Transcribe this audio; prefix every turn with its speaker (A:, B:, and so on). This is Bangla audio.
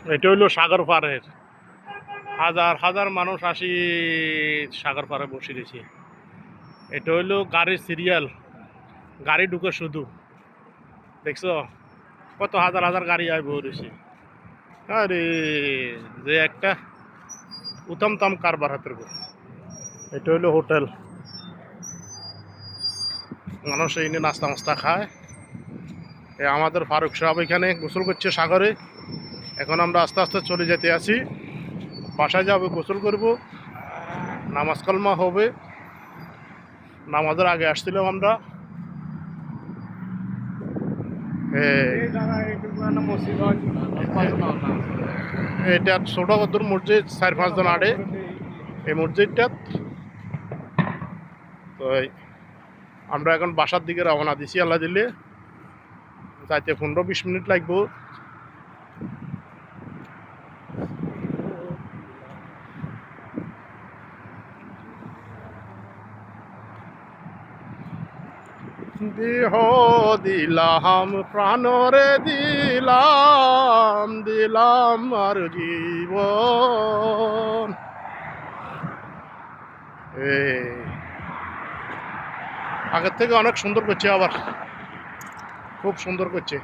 A: এটা হইলো সাগর পাড়ের হাজার হাজার মানুষ আসি সাগর পাড়ে বসে রয়েছে। এটা হইলো গাড়ির সিরিয়াল, গাড়ি ঢুকে শুধু দেখছো কত হাজার হাজার গাড়ি আয় বয়ে রয়েছে। আরে যে একটা উতম তাম কারবার হাতের গো। এটা হইলো হোটেল, মানুষ এই নিয়ে নাস্তা মাস্তা খায়। আমাদের ফারুক সাহেব এখানে গোসল করছে সাগরে। এখন আমরা আস্তে আস্তে চলে যেতে আছি, বাসায় যাবো, গোসল করব, নামাজ কালমা হবে। নামাজের আগে আসছিলাম আমরা। এটা ছোট কদর মসজিদ, 4-5 জন আড়ে এই মসজিদটা। তো আমরা এখন বাসার দিকে রওনা দিছি। আল্লাহ দিলে যাইতে 15-20 মিনিট লাগবো। দেহ দিলাম প্রাণরে দিলাম, দিলাম আর জীবন। আগের থেকে অনেক সুন্দর করছে, আবার খুব সুন্দর করছে।